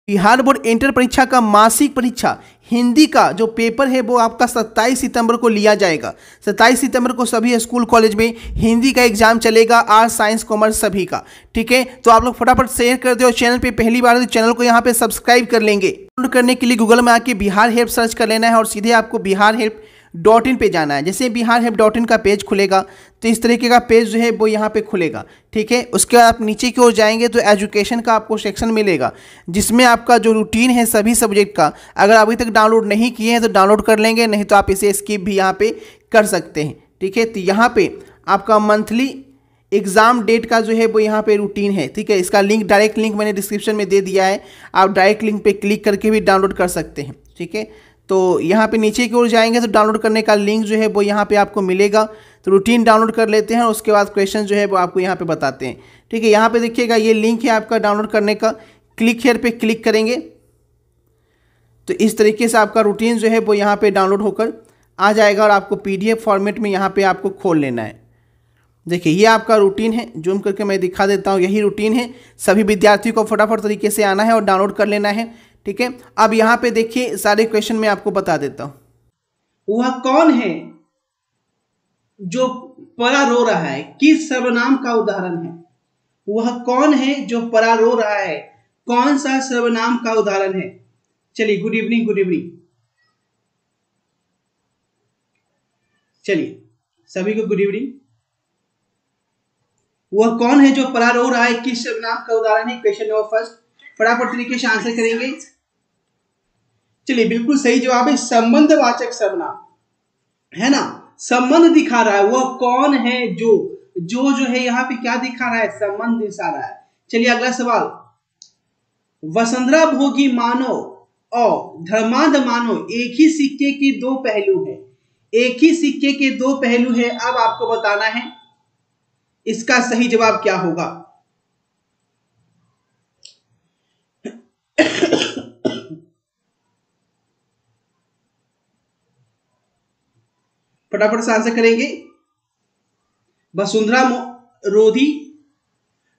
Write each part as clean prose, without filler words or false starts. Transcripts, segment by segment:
Bihar board inter परीक्षा का मासिक परीक्षा हिंदी का जो पेपर है वो आपका 27 सितंबर को लिया जाएगा। 27 सितंबर को सभी स्कूल कॉलेज में हिंदी का एग्जाम चलेगा, आर्ट्स साइंस कॉमर्स सभी का। ठीक है, तो आप लोग फटाफट शेयर कर दो। चैनल पे पहली बार तो चैनल को यहाँ पे सब्सक्राइब कर लेंगे। डाउनलोड करने के लिए गूगल में आके बिहार हेल्प सर्च कर लेना है और सीधे आपको biharhelp.in पे जाना है। जैसे biharhelp.in का पेज खुलेगा तो इस तरीके का पेज जो है वो यहाँ पे खुलेगा। ठीक है, उसके बाद आप नीचे की ओर जाएंगे तो एजुकेशन का आपको सेक्शन मिलेगा, जिसमें आपका जो रूटीन है सभी सब्जेक्ट का, अगर अभी तक डाउनलोड नहीं किए हैं तो डाउनलोड कर लेंगे, नहीं तो आप इसे स्किप भी यहाँ पे कर सकते हैं। ठीक है, तो यहाँ पे आपका मंथली एग्ज़ाम डेट का जो है वो यहाँ पे रूटीन है। ठीक है, इसका लिंक, डायरेक्ट लिंक मैंने डिस्क्रिप्शन में दे दिया है, आप डायरेक्ट लिंक पे क्लिक करके भी डाउनलोड कर सकते हैं। ठीक है, तो यहाँ पे नीचे की ओर जाएंगे तो डाउनलोड करने का लिंक जो है वो यहाँ पे आपको मिलेगा। तो रूटीन डाउनलोड कर लेते हैं और उसके बाद क्वेश्चन जो है वो आपको यहाँ पे बताते हैं। ठीक है, यहाँ पे देखिएगा ये लिंक है आपका डाउनलोड करने का, क्लिक हेयर पे क्लिक करेंगे तो इस तरीके से आपका रूटीन जो है वो यहाँ पे डाउनलोड होकर आ जाएगा और आपको PDF फॉर्मेट में यहाँ पे आपको खोल लेना है। देखिए ये आपका रूटीन है, जूम करके मैं दिखा देता हूँ, यही रूटीन है। सभी विद्यार्थियों को फटाफट तरीके से आना है और डाउनलोड कर लेना है। ठीक है, अब यहाँ पे देखिए सारे क्वेश्चन मैं आपको बता देता हूँ। वह कौन है जो परा रो रहा है, किस सर्वनाम का उदाहरण है? वह कौन है जो परा रो रहा है, कौन सा सर्वनाम का उदाहरण है? चलिए, गुड इवनिंग, गुड इवनिंग। चलिए सभी को गुड इवनिंग। वह कौन है जो परा रो रहा है, किस सर्वनाम का उदाहरण है? क्वेश्चन नंबर फर्स्ट, फटाफट तरीके से आंसर करेंगे। चलिए, बिल्कुल सही जवाब है संबंधवाचक सर्वनाम, है ना, संबंध दिखा रहा है। वह कौन है जो है यहाँ पे क्या दिखा रहा है? संबंध दिखा रहा है। चलिए अगला सवाल, वसुंधरा भोगी मानो और धर्मांध मानो एक ही सिक्के के दो पहलू हैं। एक ही सिक्के के दो पहलू है। अब आपको बताना है इसका सही जवाब क्या होगा। फटाफट से आंसर करेंगे। वसुंधरा रोधी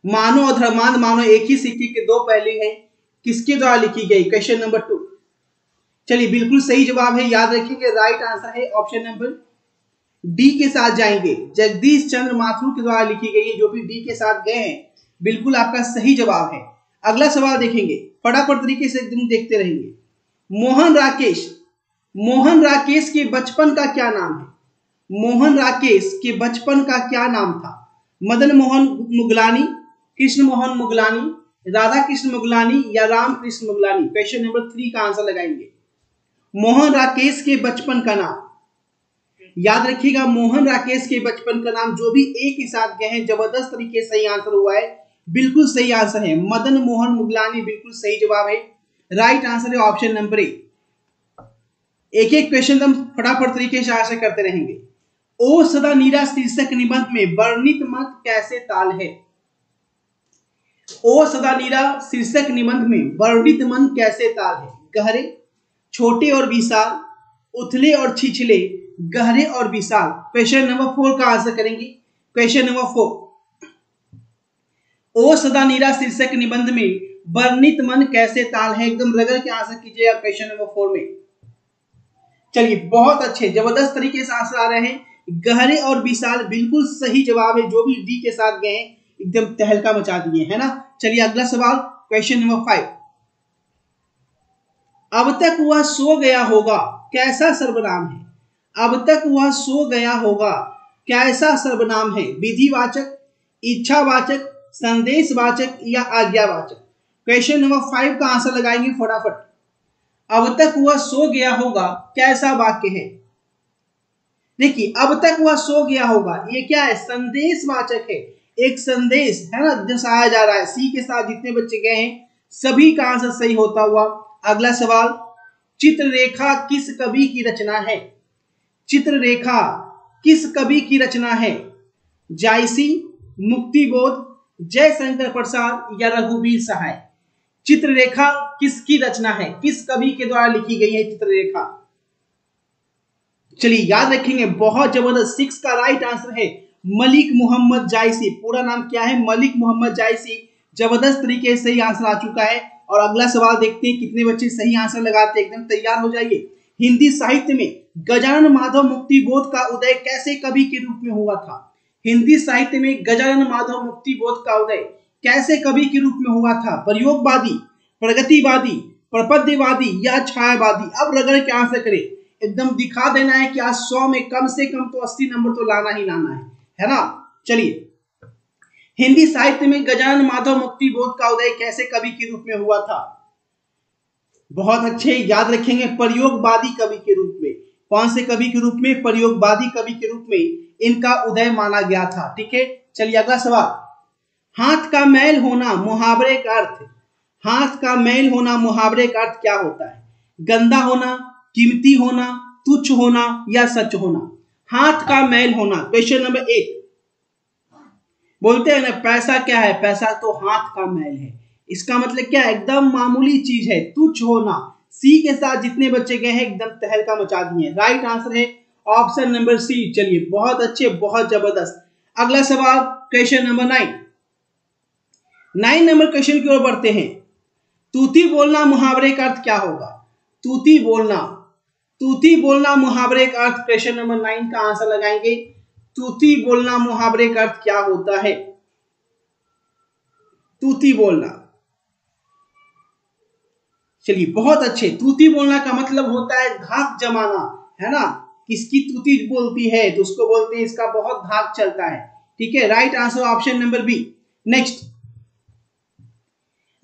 मानो और धर्मांध मानो एक ही सिक्के के दो पहलू हैं, किसके द्वारा लिखी गई? Question number 2। चलिए बिल्कुल सही जवाब है, याद रखेंगे, राइट आंसर है ऑप्शन नंबर डी के साथ जाएंगे। जगदीश चंद्र माथुर के द्वारा लिखी गई है। जो भी डी के साथ गए हैं बिल्कुल आपका सही जवाब है। अगला सवाल देखेंगे, फटाफट तरीके से एकदम देखते रहेंगे। मोहन राकेश के बचपन का क्या नाम है? मोहन राकेश के बचपन का क्या नाम था? मदन मोहन मुगलानी, कृष्ण मोहन मुगलानी, राधा कृष्ण मुगलानी या राम कृष्ण मुगलानी? क्वेश्चन नंबर 3 का आंसर लगाएंगे। मोहन राकेश के बचपन का नाम, याद रखिएगा, मोहन राकेश के बचपन का नाम। जो भी एक ही साथ गए हैं, जबरदस्त तरीके से सही आंसर हुआ है, बिल्कुल सही आंसर है मदन मोहन मुगलानी, बिल्कुल सही जवाब है, राइट आंसर है ऑप्शन नंबर 1। एक एक क्वेश्चन हम फटाफट तरीके से आंसर करते रहेंगे। ओ सदा नीरा शीर्षक निबंध में वर्णित मत कैसे ताल है? ओ सदा नीरा शीर्षक निबंध में वर्णित मन कैसे ताल है? गहरे, छोटे और विशाल, उथले और छिछले, गहरे और विशाल। क्वेश्चन नंबर 4 का आंसर करेंगे। क्वेश्चन नंबर 4, ओ सदा नीरा शीर्षक निबंध में वर्णित मन कैसे ताल है? एकदम रगड़ के आंसर कीजिएगा क्वेश्चन नंबर 4 में। चलिए बहुत अच्छे, जबरदस्त तरीके से आंसर आ रहे हैं। गहरे और विशाल बिल्कुल सही जवाब है। जो भी डी के साथ गए हैं एकदम तहलका मचा दिए, है ना। चलिए अगला सवाल, क्वेश्चन नंबर 5, अब तक वह सो गया होगा कैसा सर्वनाम है? अब तक वह सो गया होगा कैसा सर्वनाम है? विधिवाचक, इच्छावाचक, संदेशवाचक या आज्ञावाचक? क्वेश्चन नंबर 5 का आंसर लगाएंगे फटाफट। अब तक वह सो गया होगा कैसा वाक्य है? देखिए, अब तक वह सो गया होगा, ये क्या है? संदेशवाचक है, एक संदेश है ना दर्शाया जा रहा है। सी के साथ जितने बच्चे गए हैं सभी का आंसर सही होता हुआ। अगला सवाल, चित्ररेखा किस कवि की रचना है? चित्ररेखा किस कवि की रचना है? जायसी, मुक्तिबोध, जयशंकर प्रसाद या रघुवीर सहाय? चित्ररेखा किसकी रचना है? किस कवि के द्वारा लिखी गई है चित्ररेखा? चलिए याद रखेंगे, बहुत जबरदस्त। 6 का राइट आंसर है मलिक मोहम्मद जायसी। पूरा नाम क्या है? मलिक मोहम्मद जायसी। जबरदस्त तरीके से ही आंसर आ चुका है। और अगला सवाल देखते हैं कितने बच्चे सही आंसर लगाते हैं। एकदम तैयार हो जाइए। हिंदी साहित्य में गजानन माधव मुक्ति बोध का उदय कैसे कवि के रूप में हुआ था? हिंदी साहित्य में गजानन माधव मुक्ति बोध का उदय कैसे कवि के रूप में हुआ था? प्रयोगवादी, प्रगतिवादी, प्रपद्यवादी या छायावादी? अब रगड़ के आंसर करें, एकदम दिखा देना है कि आज 100 में कम से कम तो 80 नंबर तो लाना ही लाना है ना। चलिए, हिंदी साहित्य में गजानन माधव मुक्ति बोध का उदय कैसे कवि के रूप में हुआ था? बहुत अच्छे, याद रखेंगे, प्रयोगवादी कवि के रूप में। कौन से कवि के रूप में? प्रयोगवादी कवि के रूप में इनका उदय माना गया था। ठीक है, चलिए अगला सवाल। हाथ का मैल होना मुहावरे का अर्थ, हाथ का मैल होना मुहावरे का अर्थ क्या होता है? गंदा होना, कीमती होना, तुच्छ होना या सच होना? हाथ का मैल होना। क्वेश्चन नंबर 1, बोलते हैं ना पैसा क्या है? पैसा तो हाथ का मैल है। इसका मतलब क्या है? एकदम मामूली चीज है। तुच्छ होना, सी के साथ जितने बच्चे गए हैं एकदम तहलका मचा दिए। राइट आंसर है ऑप्शन नंबर सी। चलिए, बहुत अच्छे, बहुत जबरदस्त। अगला सवाल, क्वेश्चन नंबर 9 नंबर क्वेश्चन की ओर बढ़ते हैं। तूती बोलना मुहावरे का अर्थ क्या होगा? तूती बोलना, तूती बोलना मुहावरे का अर्थ, क्वेश्चन नंबर 9 का आंसर लगाएंगे। तूती बोलना मुहावरे का अर्थ क्या होता है? तूती बोलना, चलिए बहुत अच्छे। तूती बोलना का मतलब होता है धाक जमाना, है ना। किसकी तूती बोलती है तो उसको बोलते हैं इसका बहुत धाक चलता है। ठीक है, right answer option number B. Next,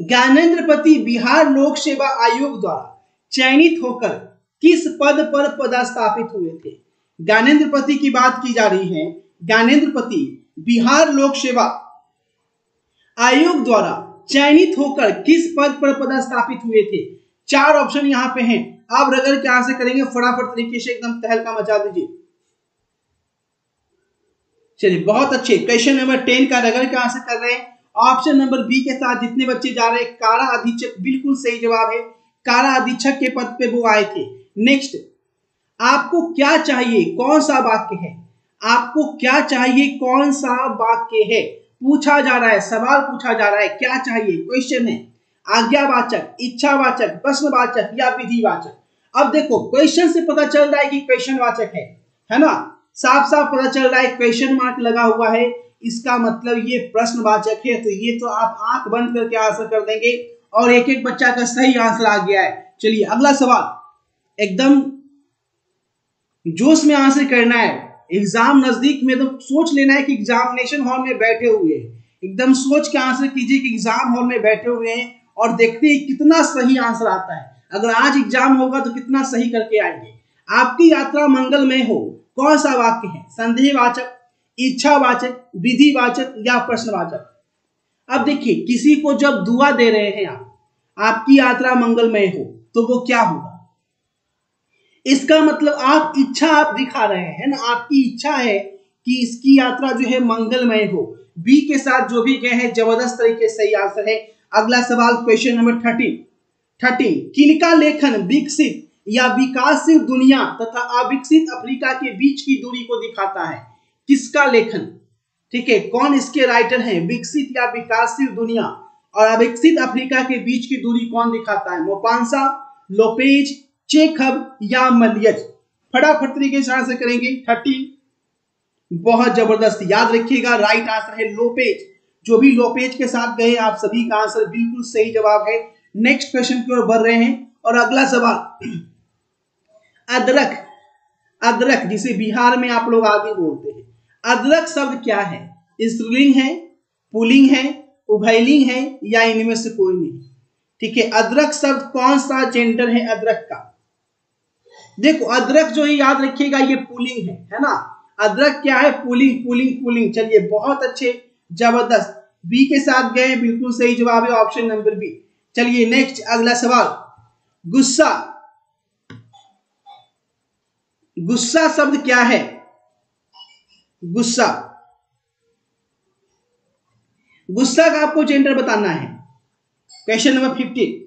Gyanendrapati Bihar Lok Seva आयोग द्वारा चयनित होकर किस पद पर पदस्थापित हुए थे? ज्ञानेंद्रपति की बात की जा रही है। ज्ञानेंद्रपति बिहार लोक सेवा आयोग द्वारा चयनित होकर किस पद पर पदस्थापित हुए थे? 4 ऑप्शन यहां पे हैं। आप रगड़ के आंसर करेंगे फटाफट तरीके से, एकदम तहलका मचा दीजिए। चलिए बहुत अच्छे, क्वेश्चन नंबर 10 का रगड़ के आंसर कर रहे हैं। ऑप्शन नंबर बी के साथ जितने बच्चे जा रहे हैं, कारा अधीक्षक बिल्कुल सही जवाब है। कारा अधीक्षक के पद पे वो आए थे। नेक्स्ट, आपको क्या चाहिए कौन सा वाक्य है? आपको क्या चाहिए कौन सा वाक्य है पूछा जा रहा है, सवाल पूछा जा रहा है। क्या चाहिए? क्वेश्चन है आज्ञावाचक, इच्छावाचक, प्रश्नवाचक या विधिवाचक? अब देखो, क्वेश्चन से पता चल रहा है कि क्वेश्चन वाचक है ना। साफ साफ पता चल रहा है, क्वेश्चन मार्क लगा हुआ है, इसका मतलब ये प्रश्नवाचक है। तो ये तो आप आंख बंद करके आंसर कर देंगे और एक एक बच्चा का सही आंसर आ गया है। चलिए अगला सवाल, एकदम जोश में आंसर करना है। एग्जाम नजदीक में तो सोच लेना है कि एग्जामिनेशन हॉल में बैठे हुए हैं। एकदम सोच के आंसर कीजिए कि एग्जाम हॉल में बैठे हुए हैं और देखते हैं कितना सही आंसर आता है। अगर आज एग्जाम होगा तो कितना सही करके आएंगे। आपकी यात्रा मंगलमय हो कौन सा वाक्य है? संदेहवाचक, इच्छावाचक, विधिवाचक या प्रश्नवाचक? अब देखिए, किसी को जब दुआ दे रहे हैं आप, आपकी यात्रा मंगलमय हो, तो वो क्या होगा? इसका मतलब आप इच्छा आप दिखा रहे हैं ना, आपकी इच्छा है कि इसकी यात्रा जो है मंगलमय हो। बी के साथ जो भी गए हैं जबरदस्त तरीके से सही आंसर है। अगला सवाल, क्वेश्चन नंबर 13, किनका लेखन विकसित या विकासशील दुनिया तथा अविकसित अफ्रीका के बीच की दूरी को दिखाता है? किसका लेखन? ठीक है, कौन इसके राइटर हैं? विकसित या विकासशील दुनिया और अविकसित अफ्रीका के बीच की दूरी कौन दिखाता है? मोपांसा, लोपेज, चेखव या मलियज? फटाफट तरीके से आंसर करेंगे। 13, बहुत जबरदस्त, याद रखिएगा राइट आंसर है लोपेज। जो भी लोपेज के साथ गए आप सभी का आंसर बिल्कुल सही जवाब है। नेक्स्ट क्वेश्चन की ओर बढ़ रहे हैं और अगला सवाल, अदरक, अदरक जिसे बिहार में आप लोग आदि बोलते हैं, अदरक शब्द क्या है? स्त्रीलिंग है, पुल्लिंग है, उभयलिंग है या इनमें से कोई नहीं? ठीक है, अदरक शब्द कौन सा जेंडर है अदरक का? देखो अदरक जो है याद रखिएगा ये पुल्लिंग है ना। अदरक क्या है? Pulling, pulling, pulling. चलिए बहुत अच्छे, जबरदस्त, बी के साथ गए, बिल्कुल सही जवाब है ऑप्शन नंबर बी। चलिए नेक्स्ट अगला सवाल, गुस्सा, गुस्सा शब्द क्या है? गुस्सा, गुस्सा का आपको जेंडर बताना है। क्वेश्चन नंबर 15,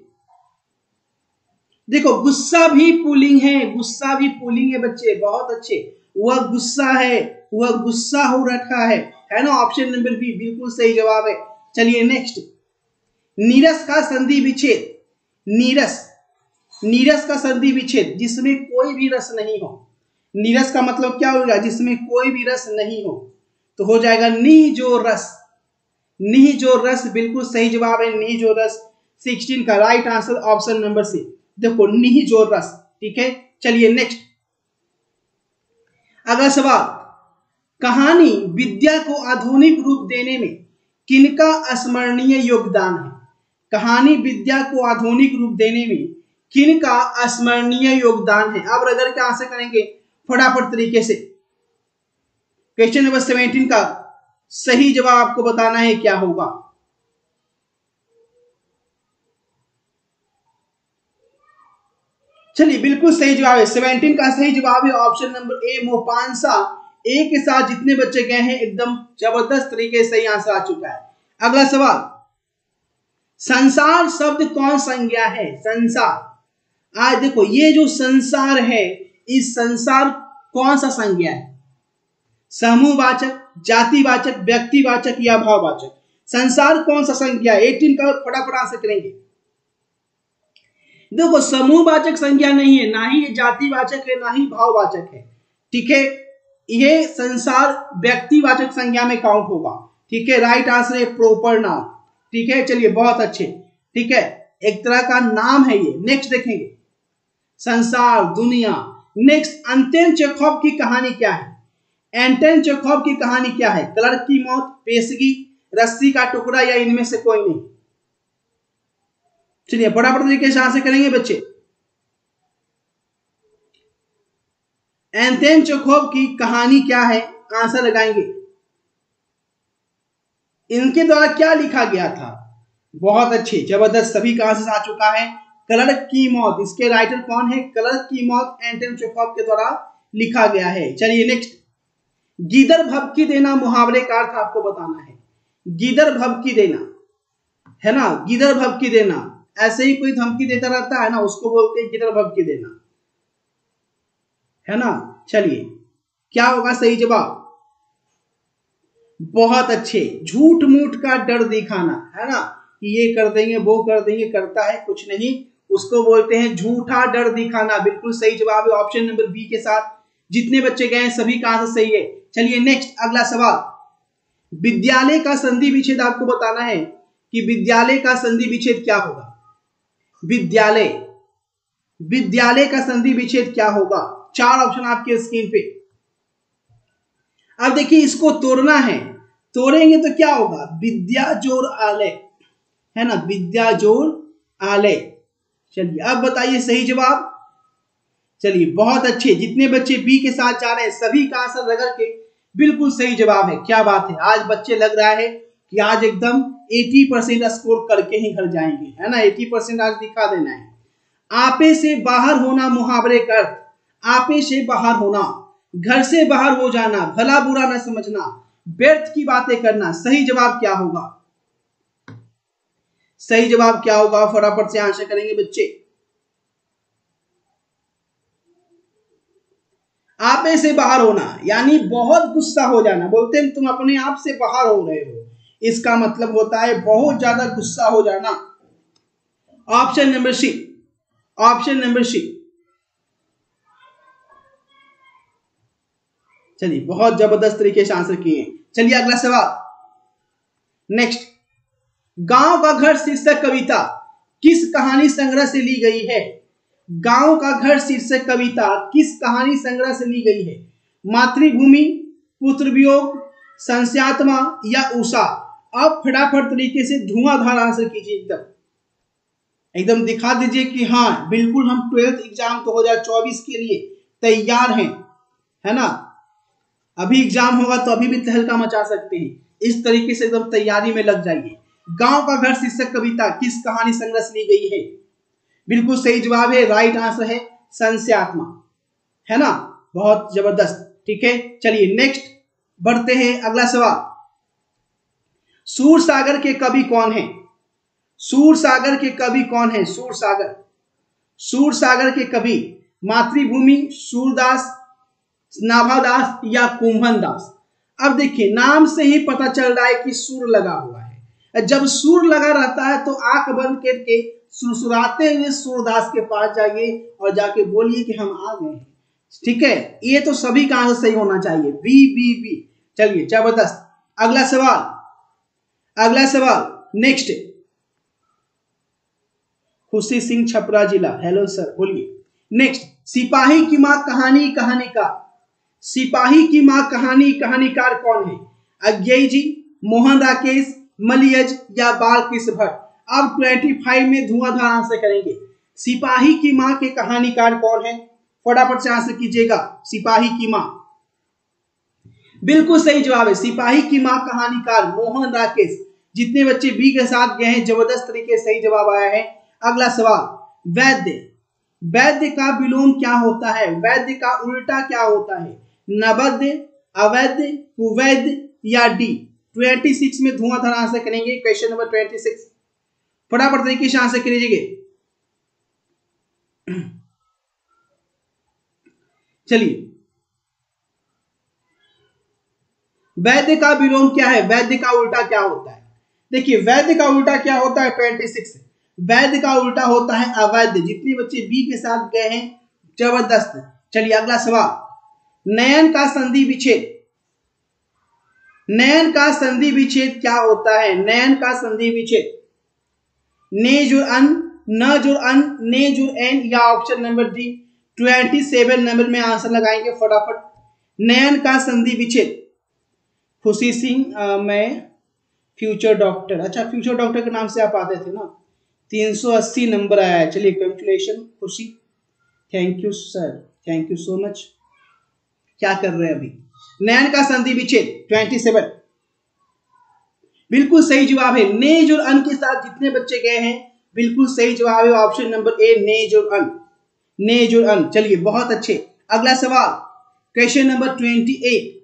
देखो गुस्सा भी पुल्लिंग है, गुस्सा भी पुल्लिंग है बच्चे, बहुत अच्छे। वह गुस्सा है, वह गुस्सा हो रखा है ना। ऑप्शन नंबर बी बिल्कुल सही जवाब है। चलिए नेक्स्ट, नीरस का संधि विच्छेद, नीरस का संधि विच्छेद जिसमें कोई भी रस नहीं हो। नीरस का मतलब क्या होगा? जिसमें कोई भी रस नहीं हो, तो हो जाएगा निजोरस। निजोरस बिल्कुल सही जवाब है, निजोरस 16 का right answer option number C. देखो निजोरस, ठीक है। चलिए नेक्स्ट अगला सवाल, कहानी विद्या को आधुनिक रूप देने में किनका अस्मरणीय योगदान है? कहानी विद्या को आधुनिक रूप देने में किनका अस्मरणीय योगदान है? अब रगड़ के आंसर करेंगे फटाफट तरीके से। क्वेश्चन नंबर 17 का सही जवाब आपको बताना है क्या होगा। चलिए बिल्कुल सही जवाब है, 17 का सही जवाब है ऑप्शन नंबर ए मोपांसा। ए के साथ जितने बच्चे गए हैं एकदम जबरदस्त तरीके से सही आंसर आ चुका है। अगला सवाल, संसार शब्द कौन संज्ञा है? संसार, आज देखो ये जो संसार है, इस संसार कौन सा संज्ञा है? समूहवाचक, जातिवाचक, व्यक्तिवाचक या भाववाचक? संसार कौन सा संज्ञा है? 18 का फटाफट आंसर करेंगे। देखो समूहवाचक संज्ञा नहीं है, ना ही जातिवाचक है, ना ही भाववाचक है, ठीक है। ये संसार व्यक्तिवाचक संज्ञा में काउंट होगा, ठीक है। राइट आंसर है प्रॉपर नाउन, ठीक है। चलिए बहुत अच्छे, ठीक है, एक तरह का नाम है ये। नेक्स्ट देखेंगे, संसार, दुनिया। नेक्स्ट, अंतोन चेखव की कहानी क्या है? एंटन चेखव की कहानी क्या है? क्लर्क की मौत, पेशगी, रस्सी का टुकड़ा या इनमें से कोई नहीं? चलिए फटाफट तरीके से आंसर करेंगे बच्चे। एंटन चेखव की कहानी क्या है? आंसर लगाएंगे। इनके द्वारा क्या लिखा गया था? बहुत अच्छे, जबरदस्त, सभी का आंसर आ चुका है। क्लर्क की मौत, इसके राइटर कौन है? क्लर्क की मौत एंटन चेखव के द्वारा लिखा गया है। चलिए नेक्स्ट, गीदड़ भभकी देना मुहावरे का अर्थ आपको बताना है। गीदड़ भभकी देना है ना, गीदड़ भभकी देना, ऐसे ही कोई धमकी देता रहता है ना, उसको बोलते हैं गीदड़ भभकी देना, है ना। चलिए क्या होगा सही जवाब? बहुत अच्छे, झूठ मूठ का डर दिखाना, है ना, कि ये कर देंगे वो कर देंगे, करता है कुछ नहीं, उसको बोलते हैं झूठा डर दिखाना। बिल्कुल सही जवाब है ऑप्शन नंबर बी के साथ जितने बच्चे गए सभी का आंसर सही है। चलिए नेक्स्ट अगला सवाल, विद्यालय का संधि विच्छेद आपको बताना है कि विद्यालय का संधि विच्छेद क्या होगा। विद्यालय, विद्यालय का संधि विच्छेद क्या होगा? 4 ऑप्शन आपके स्क्रीन पे। अब देखिए इसको तोड़ना है, तोड़ेंगे तो क्या होगा? विद्या जोड़ आलय, है ना, विद्या जोड़ आलय। चलिए अब बताइए सही जवाब। चलिए बहुत अच्छे, जितने बच्चे बी के साथ जा रहे हैं सभी का आंसर रगड़ के बिल्कुल सही जवाब है। क्या बात है, आज बच्चे लग रहा है कि आज एकदम 80% स्कोर करके ही घर जाएंगे, है ना, 80% आज दिखा देना है। आपे से बाहर होना मुहावरे का अर्थ, आपे से बाहर होना, घर से बाहर हो जाना, भला बुरा न समझना, व्यर्थ की बातें करना। सही जवाब क्या होगा? सही जवाब क्या होगा? फटाफट से आंसर करेंगे बच्चे। आपे से बाहर होना यानी बहुत गुस्सा हो जाना, बोलते हैं तुम अपने आप से बाहर हो रहे हो, इसका मतलब होता है बहुत ज्यादा गुस्सा हो जाना। Option number C, option number C. चलिए बहुत जबरदस्त तरीके से आंसर किए। चलिए अगला सवाल, नेक्स्ट, गांव का घर शीर्षक कविता किस कहानी संग्रह से ली गई है? गांव का घर शीर्षक कविता किस कहानी संग्रह से ली गई है? मातृभूमि, पुत्र वियोग, संस्यात्मा या उषा? आप फटाफट तरीके से धुआंधार आंसर कीजिए, एकदम एकदम दिखा दीजिए कि हाँ बिल्कुल हम 12th एग्जाम 2024 के लिए तैयार हैं, है ना। अभी एग्जाम होगा तो अभी भी तहलका मचा सकते हैं, इस तरीके से एकदम तैयारी में लग जाइए। गांव का घर शीर्षक कविता किस कहानी संग्रह से ली गई है? बिल्कुल सही जवाब है, राइट आंसर है संस्यात्मा, है ना, बहुत जबरदस्त, ठीक है। चलिए नेक्स्ट बढ़ते हैं, अगला सवाल, सूरसागर के कवि कौन है? सूरसागर के कवि कौन है? सूरसागर, सूरसागर के कवि मातृभूमि, सूरदास, नाभादास या कुंभन दास? अब देखिए नाम से ही पता चल रहा है कि सूर लगा हुआ है, जब सुर लगा रहता है तो आंख बंद करके सुरसुराते हुए सूरदास के पास जाइए और जाके बोलिए कि हम आ गए हैं। ठीक है, ये तो सभी का आंसर सही होना चाहिए, बी बी बी। चलिए जबरदस्त। अगला सवाल नेक्स्ट। खुशी सिंह छपरा जिला, हेलो सर, बोलिए नेक्स्ट। सिपाही की मां कहानी कहानीकार, सिपाही की मां कहानी कहानीकार कौन है? अज्ञेय जी, मोहन राकेश, मलियज या बालकृष्ण भट्ट? अब 25 में धुआंधार आंसर करेंगे। सिपाही की मां के कहानीकार कौन है? फटाफट से आंसर कीजिएगा। सिपाही की मां, बिल्कुल सही जवाब है। सिपाही की मां कहानीकार मोहन राकेश। जितने बच्चे बी के साथ गए हैं जबरदस्त तरीके से सही जवाब आया है। अगला सवाल, वैद्य, वैद्य का विलोम क्या होता है? वैद्य का उल्टा क्या होता है? नवद्य, अवैध, कुवैद्य या डी? 26 में धुआंधार आंसर करेंगे। क्वेश्चन नंबर 26 फटाफट तरीके से आंसर कीजिएगा। चलिए, वैद्य का विलोम क्या है? वैद्य का उल्टा क्या होता है? देखिए, वैद्य का उल्टा क्या होता है? 26 वैद्य का उल्टा होता है अवैध। जितने बच्चे बी के साथ गए हैं जबरदस्त। चलिए अगला सवाल, नयन का संधि विच्छेद, नयन का संधि विच्छेद क्या होता है? नयन का संधि विच्छेद ने जुड़ अन, न जुड़ अन, ने जुड़ एन या ऑप्शन नंबर डी? 27 नंबर में आंसर लगाएंगे फटाफट। नयन का संधि विच्छेद। खुशी सिंह, मैं फ्यूचर डॉक्टर, अच्छा फ्यूचर डॉक्टर के नाम से आप आते थे ना। 380 नंबर आया है। चलिए कंग्रेचुलेशन खुशी, thank you sir, thank you so much. क्या कर रहे हैं अभी? नयन का संधि विच्छेद 27 बिल्कुल सही जवाब है। ने जुड़ अन के साथ जितने बच्चे गए हैं बिल्कुल सही जवाब है ऑप्शन नंबर ए, ने जुड़ अन, ने जुड़ अन। चलिए बहुत अच्छे। अगला सवाल, क्वेश्चन नंबर 28,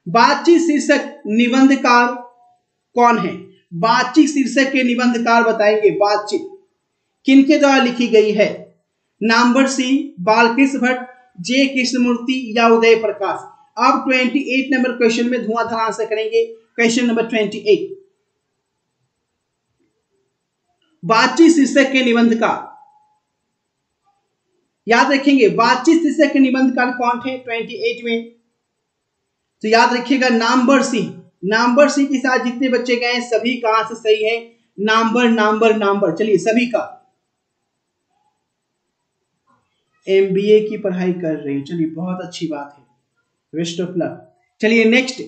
बातचीत शीर्षक निबंधकार कौन है? बातचीत शीर्षक के निबंधकार बताएंगे। बातचीत किनके द्वारा लिखी गई है? नंबर सी, बालकृष्ण भट्ट, जे कृष्णमूर्ति या उदय प्रकाश? अब 28 नंबर क्वेश्चन में धुआंधार आंसर करेंगे। क्वेश्चन नंबर 28, बातचीत शीर्षक के निबंधकार याद रखेंगे। बातचीत शीर्षक के निबंधकार कौन थे 28 में? तो याद रखिएगा नंबर सी। नंबर सी के साथ जितने बच्चे गए हैं सभी का आंसर सही है। नंबर। चलिए सभी का एमबीए की पढ़ाई कर रहे हैं, चलिए बहुत अच्छी बात है, बेस्ट ऑफ लक। चलिए नेक्स्ट,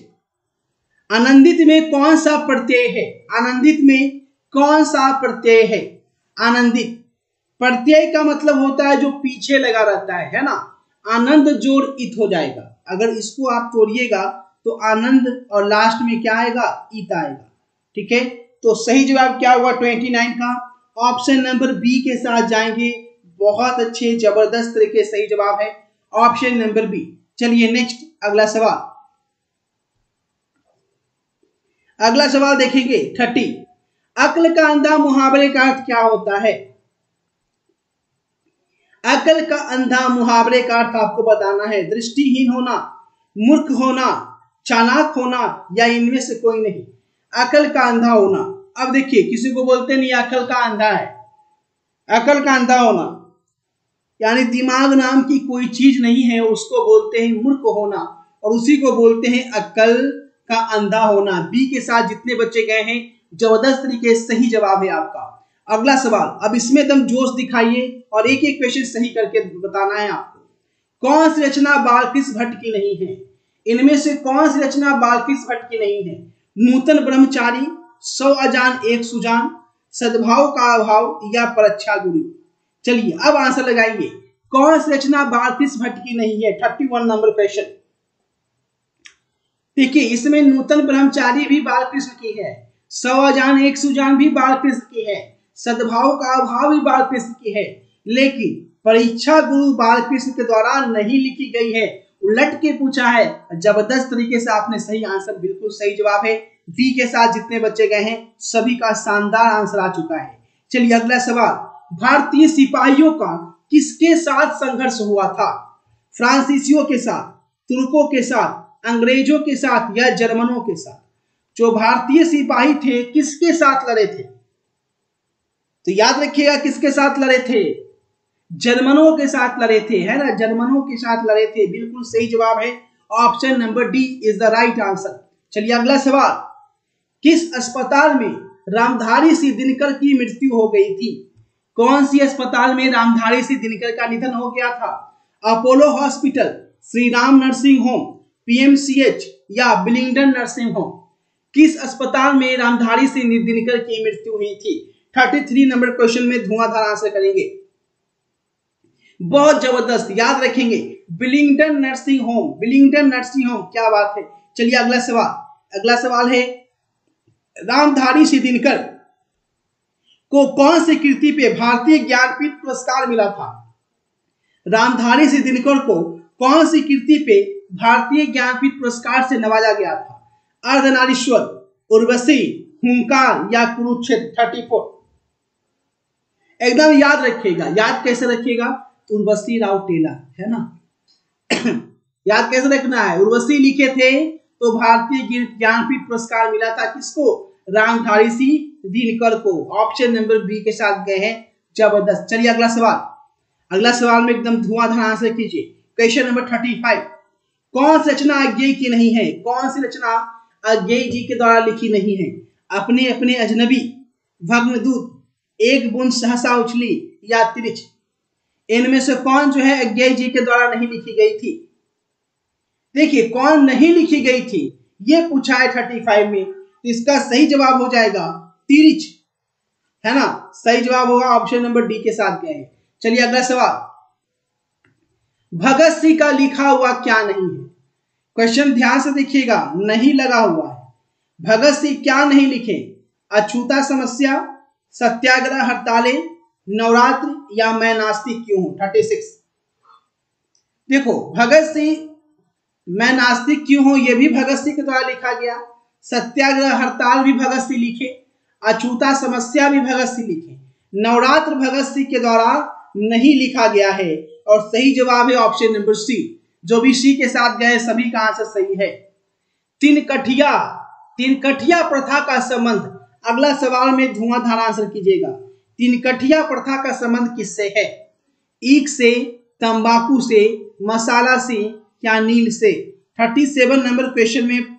आनंदित में कौन सा प्रत्यय है? आनंदित में कौन सा प्रत्यय है? आनंदित प्रत्यय का मतलब होता है जो पीछे लगा रहता है ना। आनंद जोड़ इत हो जाएगा। अगर इसको आप तोड़िएगा तो आनंद और लास्ट में क्या आएगा? इत आएगा। ठीक है, तो सही जवाब क्या हुआ 29 का? ऑप्शन नंबर बी के साथ जाएंगे। बहुत अच्छे, जबरदस्त तरीके सही जवाब है ऑप्शन नंबर बी। चलिए नेक्स्ट, अगला सवाल। अगला सवाल देखेंगे 30, अक्ल का अंधा मुहावरे का अर्थ क्या होता है? अकल का अंधा मुहावरे का अर्थ आपको बताना है। दृष्टिहीन होना, मूर्ख होना, चालाक होना या इनमें से कोई नहीं। अकल का अंधा होना। अब देखिए, किसी को बोलते नहीं अकल का अंधा है। अकल का अंधा होना यानी दिमाग नाम की कोई चीज नहीं है, उसको बोलते हैं मूर्ख होना, और उसी को बोलते हैं अकल का अंधा होना। बी के साथ जितने बच्चे गए हैं जबरदस्त तरीके से सही जवाब है आपका। अगला सवाल, अब इसमें एकदम जोश दिखाइए और एक एक क्वेश्चन सही करके बताना है आपको। कौन सी रचना बालकृष्ण भट्ट की नहीं है? इनमें से कौन सी रचना बालकृष्ण भट्ट की नहीं है? नूतन ब्रह्मचारी, 100 अजान एक सुजान, सद्भाव का अभाव या परीक्षा गुरु? चलिए अब आंसर लगाइए। कौन सी रचना बालकृष्ण भट्ट की नहीं है? 31 नंबर क्वेश्चन। देखिए, इसमें नूतन ब्रह्मचारी भी बालकृष्ण की है, 100 अजान एक सुजान भी बालकृष्ण की है, सद्भाव का अभाव भी बालकृष्ण की है, लेकिन परीक्षा गुरु बालकृष्ण के द्वारा नहीं लिखी गई है। उलट के पूछा है। जबरदस्त तरीके से आपने सही आंसर, बिल्कुल सही जवाब है। डी के साथ जितने बच्चे गए हैं सभी का शानदार आंसर आ चुका है। चलिए अगला सवाल, भारतीय सिपाहियों का किसके साथ संघर्ष हुआ था? फ्रांसीसियों के साथ, तुर्कों के साथ, अंग्रेजों के साथ या जर्मनों के साथ? जो भारतीय सिपाही थे किसके साथ लड़े थे? तो याद रखिएगा किसके साथ लड़े थे? जर्मनों के साथ लड़े थे, है ना, जर्मनों के साथ लड़े थे। बिल्कुल सही जवाब है, option number D is the right answer. चलिए अगला सवाल, किस अस्पताल में रामधारी सिंह दिनकर की मृत्यु हो गई थी? कौन सी अस्पताल में रामधारी सिंह दिनकर का निधन हो गया था? Apollo hospital, Shri Ram nursing home, PMCH या बिलिंगडन नर्सिंग होम? किस अस्पताल में रामधारी सिंह दिनकर की मृत्यु हुई थी? 33 नंबर क्वेश्चन में धुआंधार आंसर करेंगे। बहुत जबरदस्त, याद रखेंगे, बिलिंगडन नर्सिंग होम, बिलिंगडन नर्सिंग होम, क्या बात है। चलिए अगला सवाल, अगला सवाल है, रामधारी सिंह दिनकर को कौन सी कृति पे भारतीय ज्ञानपीठ पुरस्कार मिला था? रामधारी सिंह दिनकर को कौन सी कृति पे भारतीय ज्ञानपीठ पुरस्कार से नवाजा गया था? अर्धनारीश्वर, उर्वशी, हुंकार या कुरुक्षेत्र? 34। एकदम याद रखिएगा, याद कैसे रखिएगा? उर्वशी राव टेलर, है ना याद कैसे रखना है? उर्वशी लिखे थे तो भारतीय ज्ञानपीठ पुरस्कार मिला था किसको? रामधारी सिंह दिनकर को। ऑप्शन नंबर बी के साथ गए हैं, जबरदस्त। चलिए अगला सवाल, अगला सवाल में एकदम धुआंधार आंसर कीजिए। क्वेश्चन नंबर 35, कौन सी रचना अज्ञेय की नहीं है? कौन सी रचना अज्ञेय जी के द्वारा लिखी नहीं है? अपने अपने अजनबी, भग्नदूत, एक बूंद सहसा उछली या तिरछ? इनमें से कौन जो है अज्ञेय जी के द्वारा नहीं लिखी गई थी? देखिए कौन नहीं लिखी गई थी ये पूछा है 35 में, तो इसका सही जवाब हो जाएगा तिरछ, है ना, सही जवाब होगा ऑप्शन नंबर डी के साथ गए हैं। चलिए अगला सवाल, भगत सिंह का लिखा हुआ क्या नहीं है? क्वेश्चन ध्यान से देखिएगा, नहीं लगा हुआ है। भगत सिंह क्या नहीं लिखे? अछूता समस्या, सत्याग्रह हड़ताले, नवरात्र या मैं नास्तिक क्यों हूं? 36। देखो भगत सिंह मैं नास्तिक क्यों हूं ये भी भगत सिंह के द्वारा लिखा गया, सत्याग्रह हड़ताल भी भगत सिंह लिखे, अछूता समस्या भी भगत सिंह लिखे, नवरात्र भगत सिंह के द्वारा नहीं लिखा गया है। और सही जवाब है ऑप्शन नंबर सी। जो भी सी के साथ गए सभी का आंसर सही है। तिनकठिया प्रथा का संबंध, अगला सवाल में धुआंधार आंसर कीजिएगा। तिनकठिया प्रथा का संबंध किससे है? ईख से, तंबाकू से, मसाला से या नील से? 37 नंबर क्वेश्चन में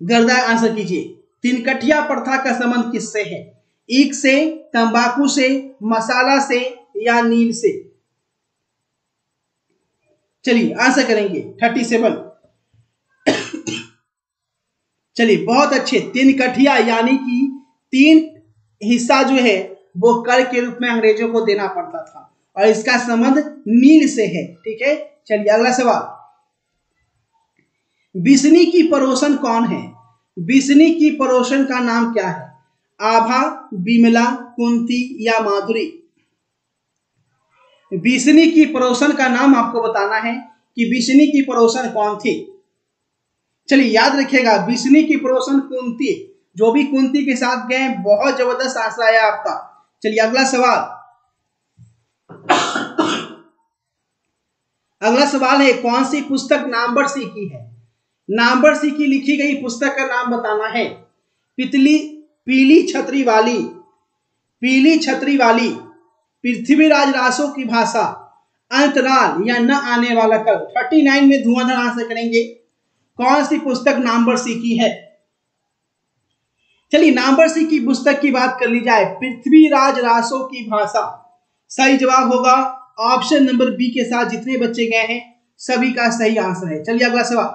गर्दा आंसर कीजिए। तिनकठिया प्रथा का संबंध किससे है? ईख से, तंबाकू से, मसाला से या नील से? चलिए आंसर करेंगे 37। चलिए बहुत अच्छे, तिनकठिया यानी कि 3 हिस्सा जो है वो कर के रूप में अंग्रेजों को देना पड़ता था और इसका संबंध नील से है। ठीक है, चलिए अगला सवाल, बिस्नी की पड़ोसन कौन है? बिस्नी की पड़ोसन का नाम क्या है? आभा, बिमला, कुंती या माधुरी? बिस्नी की पड़ोसन का नाम आपको बताना है कि बिस्नी की पड़ोसन कौन थी। चलिए याद रखिएगा, बिस्नी की पड़ोसन कुंती। जो भी कुंती के साथ गए बहुत जबरदस्त आंसर आया आपका। चलिए अगला सवाल, अगला सवाल है, कौन सी पुस्तक नामवर सिंह की है? नामवर सिंह की लिखी गई पुस्तक का नाम बताना है। पीली छतरी वाली, पीली छतरी वाली, पृथ्वीराज रासो की भाषा, अंतराल या न आने वाला कल? 39 में धुआंधार आंसर करेंगे। कौन सी पुस्तक नामवर सिंह की है? चलिए नामवर सिंह की पुस्तक की बात कर ली जाए, पृथ्वीराज रासो की भाषा। सही जवाब होगा ऑप्शन नंबर बी के साथ जितने बच्चे गए हैं सभी का सही आंसर है। चलिए अगला सवाल,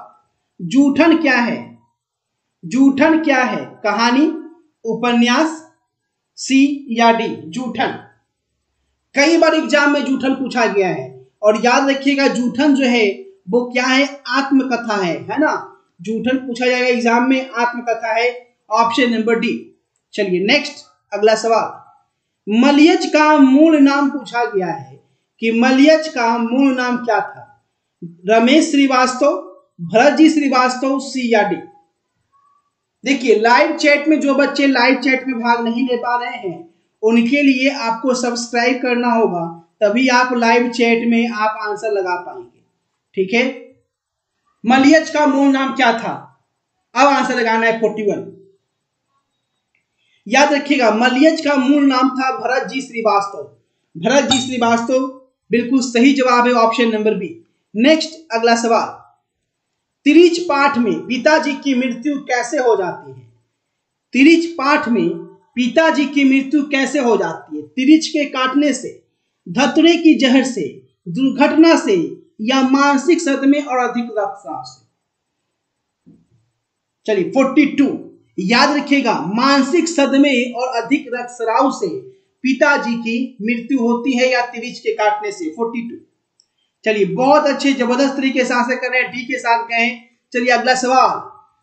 जूठन क्या है? जूठन क्या है? कहानी, उपन्यास, सी या डी? जूठन कई बार एग्जाम में जूठन पूछा गया है और याद रखिएगा जूठन जो है वो क्या है? आत्मकथा है ना। जूठन पूछा जाएगा एग्जाम में, आत्मकथा है, ऑप्शन नंबर डी। चलिए नेक्स्ट अगला सवाल, मलयज का मूल नाम पूछा गया है कि मलयज का मूल नाम क्या था? रमेश श्रीवास्तव, भरत जी श्रीवास्तव, सी या डी? देखिए लाइव चैट में जो बच्चे लाइव चैट में भाग नहीं ले पा रहे हैं उनके लिए आपको सब्सक्राइब करना होगा, तभी आप लाइव चैट में आप आंसर लगा पाएंगे। ठीक है, मलयज का मूल नाम क्या था? अब आंसर लगाना है 41। याद रखिएगा मलयज का मूल नाम था भरत जी श्रीवास्तव। भरत जी श्रीवास्तव बिल्कुल सही जवाब है ऑप्शन नंबर बी। नेक्स्ट अगला सवाल, तिरिच पाठ में पिताजी की मृत्यु कैसे हो जाती है? तिरिच पाठ में पिताजी की मृत्यु कैसे हो जाती है? तिरिच के काटने से, धतूरे की जहर से, दुर्घटना से या मानसिक सदमे और अधिक रक्तस्राव से? चलिए 42, याद रखिएगा मानसिक सदमे और अधिक रक्तस्राव से पिताजी की मृत्यु होती है या तिरिच के काटने से। 42। चलिए बहुत अच्छे जबरदस्त तरीके से आंसर कर रहे हैं, डी के साथ गए हैं। चलिए अगला सवाल,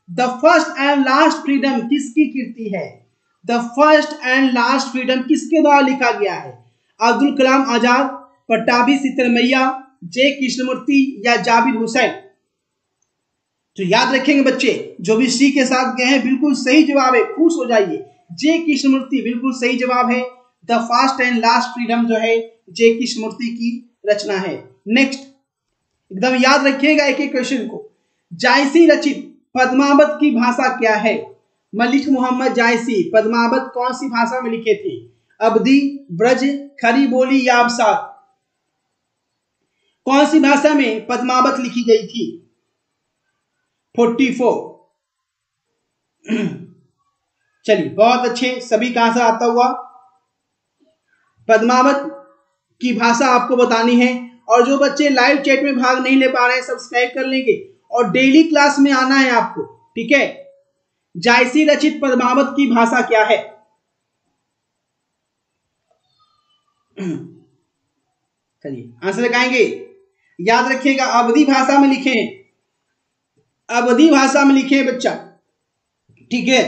the first and last freedom किसकी कृति है? The first and last freedom किसके द्वारा लिखा गया है? अब्दुल कलाम आजाद, पट्टाभी सिद्धरमैया, जे कृष्णमूर्ति या जाबिर हुसैन? तो याद रखेंगे बच्चे, जो भी सी के साथ गए हैं बिल्कुल सही जवाब है, खुश हो जाइए। जे कृष्णमूर्ति बिल्कुल सही जवाब है। The first and last freedom जो है जे कृष्णमूर्ति की रचना है। नेक्स्ट एकदम याद रखिएगा एक एक क्वेश्चन को। जायसी रचित पद्मावत की भाषा क्या है? मलिक मोहम्मद जायसी पद्मावत कौन सी भाषा में लिखे थे? अवधी, ब्रज, खरी बोली या अवसाद? कौन सी भाषा में पद्मावत लिखी गई थी? 44। चलिए बहुत अच्छे, सभी कहां से आता हुआ। पद्मावत की भाषा आपको बतानी है। और जो बच्चे लाइव चैट में भाग नहीं ले पा रहे हैं सब्सक्राइब कर लेंगे और डेली क्लास में आना है आपको, ठीक है। जायसी रचित पद्मावत की भाषा क्या है? चलिए आंसर लगाएंगे। याद रखिएगा अवधी भाषा में लिखे हैं, अवधी भाषा में लिखे हैं बच्चा, ठीक है।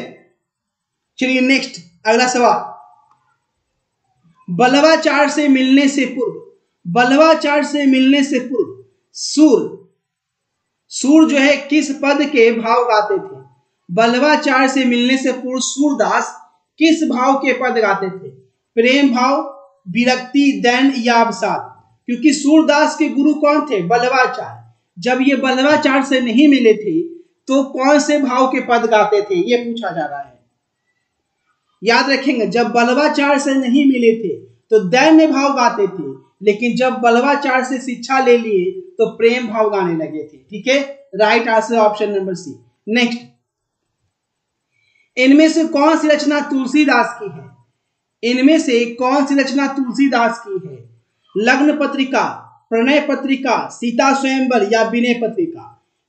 चलिए नेक्स्ट अगला सवाल, बलवाचार से मिलने से पूर्व, बलवाचार से मिलने से पूर्व सूर जो है किस पद के भाव गाते थे? बलवाचार से मिलने से पूर्व सूरदास किस भाव के पद गाते थे? प्रेम भाव, विरक्ति, दैन या अवसाद? क्योंकि सूरदास के गुरु कौन थे? बलवाचार। जब ये बलवाचार से नहीं मिले थे तो कौन से भाव के पद गाते थे, ये पूछा जा रहा है। याद रखेंगे जब बलवाचार से नहीं मिले थे तो दैन्य भाव गाते थे, लेकिन जब बलवाचार से शिक्षा ले लिए तो प्रेम भाव गाने लगे थे, ठीक है। Right answer option number C. Next, इनमें से कौन सी रचना तुलसीदास की है? इनमें से कौन सी रचना तुलसीदास की है? लग्न पत्रिका, प्रणय पत्रिका, सीता स्वयंवर या विनय पत्रिका?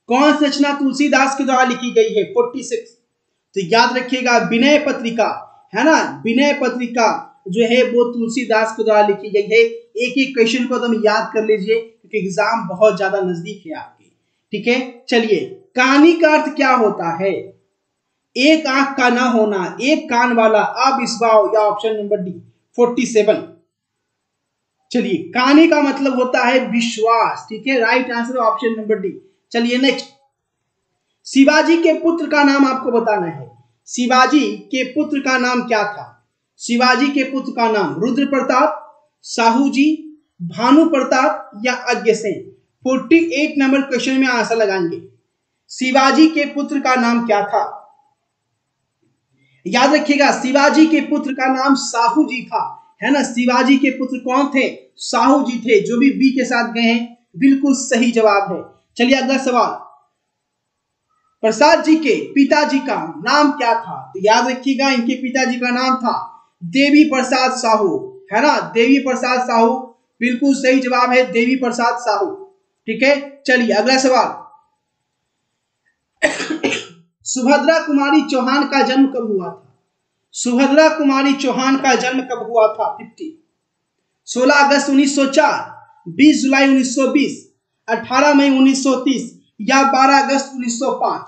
कौन सी रचना तुलसीदास के द्वारा लिखी गई है? 46। तो याद रखिएगा विनय पत्रिका है ना, विनय पत्रिका जो है वो तुलसीदास के द्वारा लिखी गई है। एक एक क्वेश्चन को तुम याद कर लीजिए क्योंकि एग्जाम बहुत ज्यादा नजदीक है आपके, ठीक है। चलिए कहानी का अर्थ क्या होता है? एक आंख का ना होना, एक कान वाला, अविश्वास या ऑप्शन नंबर डी 47। चलिए कहानी का मतलब होता है विश्वास, ठीक है। Right answer option number D. चलिए नेक्स्ट, शिवाजी के पुत्र का नाम आपको बताना है। शिवाजी के पुत्र का नाम क्या था? शिवाजी के पुत्र का नाम रुद्र प्रताप, साहू जी, भानु प्रताप या अग्रसेन? 48 नंबर क्वेश्चन में आंसर लगाएंगे। शिवाजी के पुत्र का नाम क्या था? याद रखिएगा शिवाजी के पुत्र का नाम साहू जी था, है ना। शिवाजी के पुत्र कौन थे? साहू जी थे। जो भी बी के साथ गए हैं बिल्कुल सही जवाब है। चलिए अगला सवाल, प्रसाद जी के पिताजी का नाम क्या था? तो याद रखिएगा इनके पिताजी का नाम था देवी प्रसाद साहू, है ना। देवी प्रसाद साहू बिल्कुल सही जवाब है, देवी प्रसाद साहू, ठीक है। चलिए अगला सवाल, सुभद्रा कुमारी चौहान का जन्म कब हुआ था? सुभद्रा कुमारी चौहान का जन्म कब हुआ था? 50। 16 अगस्त 1904, 20 जुलाई 1920, 18 मई 1930 या 12 अगस्त 1905?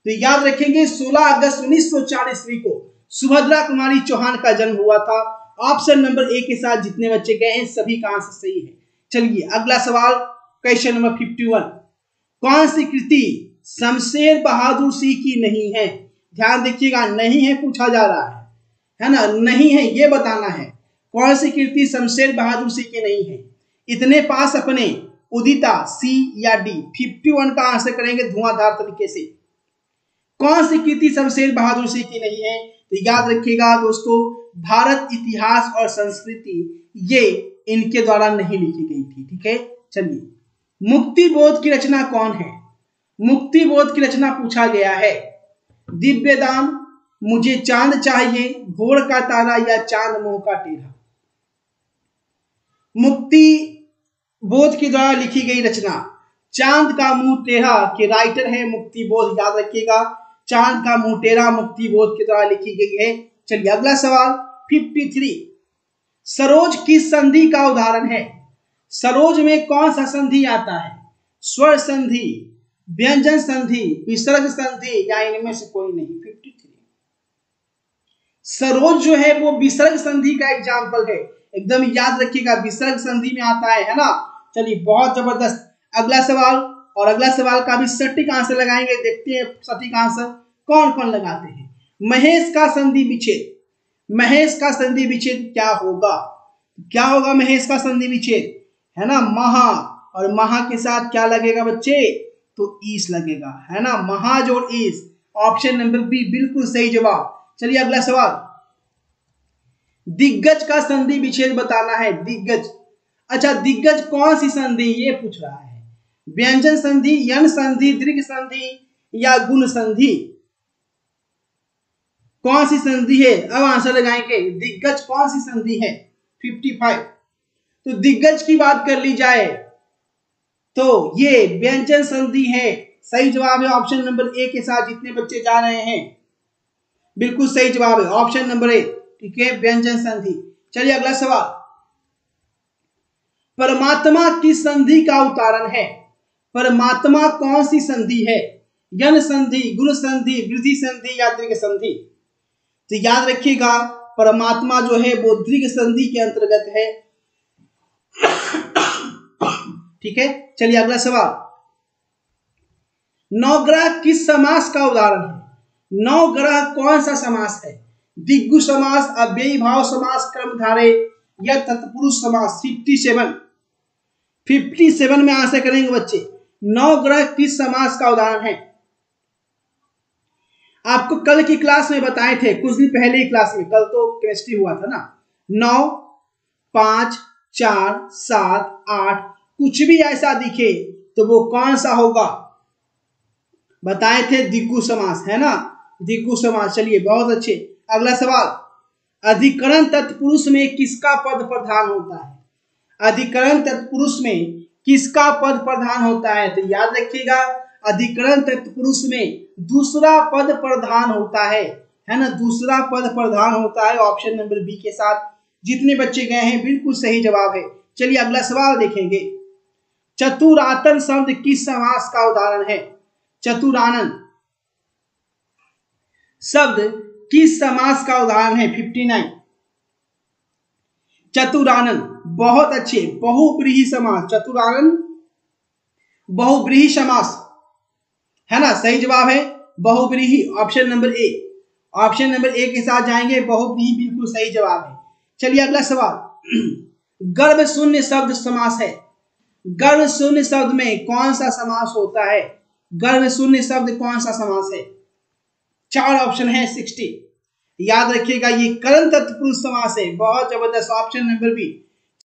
तो याद रखेंगे 16 अगस्त 1904 ईस्वी को सुभद्रा कुमारी चौहान का जन्म हुआ था। ऑप्शन नंबर ए के साथ जितने बच्चे गए हैं सभी का आंसर सही है। चलिए अगला सवाल, क्वेश्चन नंबर 51, कौन सी कृति शमशेर बहादुर सिंह की नहीं है? ध्यान देखिएगा, नहीं है पूछा जा रहा है ना। नहीं है ये बताना है कौन सी कृति शमशेर बहादुर सिंह की नहीं है। इतने पास अपने, उदिता, सी या डी? 51 का आंसर करेंगे धुआंधार तरीके से। कौन सी कृति शमशेर बहादुर सिंह की नहीं है? तो याद रखिएगा दोस्तों, भारत इतिहास और संस्कृति ये इनके द्वारा नहीं लिखी गई थी। ठीक है, चलिए, मुक्ति बोध की रचना कौन है? मुक्ति बोध की रचना पूछा गया है। दिव्यदान, मुझे चांद चाहिए, भोर का तारा या चांद मुंह का टेढ़ा। मुक्ति बोध के द्वारा लिखी गई रचना चांद का मुंह टेढ़ा के राइटर है मुक्ति बोध। याद रखिएगा, चांद का मुंह टेढ़ा मुक्ति बोध के द्वारा लिखी गई है। चलिए अगला सवाल 53, सरोज किस संधि का उदाहरण है? सरोज में कौन सा संधि आता है? स्वर संधि, व्यंजन संधि, विसर्ग संधि या इनमें से कोई नहीं? 53, सरोज जो है वो विसर्ग संधि का एग्जाम्पल है। एकदम याद रखिएगा, विसर्ग संधि में आता है ना। चलिए बहुत जबरदस्त। अगला सवाल, और अगला सवाल का भी सटीक आंसर लगाएंगे, देखते हैं सटीक आंसर कौन कौन लगाते हैं। महेश का संधि विच्छेद, महेश का संधि विच्छेद क्या होगा? क्या होगा महेश का संधि विच्छेद? है ना, महा, और महा के साथ क्या लगेगा बच्चे? तो ईस लगेगा, है ना, महा जोड़ ईस। ऑप्शन नंबर बी बिल्कुल सही जवाब। चलिए अगला सवाल, दिग्गज का संधि विच्छेद बताना है। दिग्गज, अच्छा दिग्गज कौन सी संधि ये पूछ रहा है? व्यंजन संधि, यन संधि, दीर्घ संधि या गुण संधि? कौन सी संधि है? अब आंसर लगाएंगे, दिग्गज कौन सी संधि है? 55। तो दिग्गज की बात कर ली जाए तो ये व्यंजन संधि है। सही जवाब है ऑप्शन नंबर ए के साथ। जितने बच्चे जा रहे हैं बिल्कुल सही जवाब है ऑप्शन नंबर ए। ठीक है, व्यंजन संधि। चलिए अगला सवाल, परमात्मा किस संधि का उदाहरण है? परमात्मा कौन सी संधि है? यन संधि, गुण संधि, वृद्धि संधि या दीर्घ संधि? तो याद रखिएगा, परमात्मा जो है वो दीर्घ संधि के अंतर्गत है। ठीक है, चलिए अगला सवाल, नवग्रह किस समास का उदाहरण है? नवग्रह कौन सा समास है? दिग्गु समास, अव्ययी भाव समास, क्रमधारय या तत्पुरुष समास? 57 में आंसर करेंगे बच्चे। नवग्रह किस समास का उदाहरण है? आपको कल की क्लास में बताए थे, कुछ दिन पहले ही क्लास में, कल तो केमिस्ट्री हुआ था ना। 9, 5, 4, 7, 8 कुछ भी ऐसा दिखे तो वो कौन सा होगा? बताए थे दिग्गु समास, है ना, दिग्गु समास। चलिए बहुत अच्छे। अगला सवाल, अधिकरण तत्पुरुष में किसका पद प्रधान होता है? अधिकरण तत्पुरुष में किसका पद प्रधान होता है? तो याद रखिएगा, अधिकरण तत्पुरुष में दूसरा पद प्रधान होता है ना, दूसरा पद प्रधान होता है ऑप्शन नंबर बी के साथ। जितने बच्चे गए हैं बिल्कुल सही जवाब है। चलिए अगला सवाल देखेंगे, चतुरानन शब्द किस समास का उदाहरण है? चतुरानन शब्द किस समास का उदाहरण है? 59। चतुरानन, बहुत अच्छे, बहुब्रीहि समास। चतुरानन बहुब्रीहि समास, है ना, सही जवाब है बहुब्रीहि, option number A. Option number A के साथ जाएंगे, बहुब्रीहि बिल्कुल सही जवाब है। चलिए अगला सवाल, गर्भ शून्य शब्द समास है। गर्भ शून्य शब्द में कौन सा समास होता है? गर्भ शून्य शब्द कौन सा समास है? 4 ऑप्शन है, 60। याद रखिएगा, ये करण तत्पुरुष समास है। बहुत जबरदस्त, ऑप्शन नंबर बी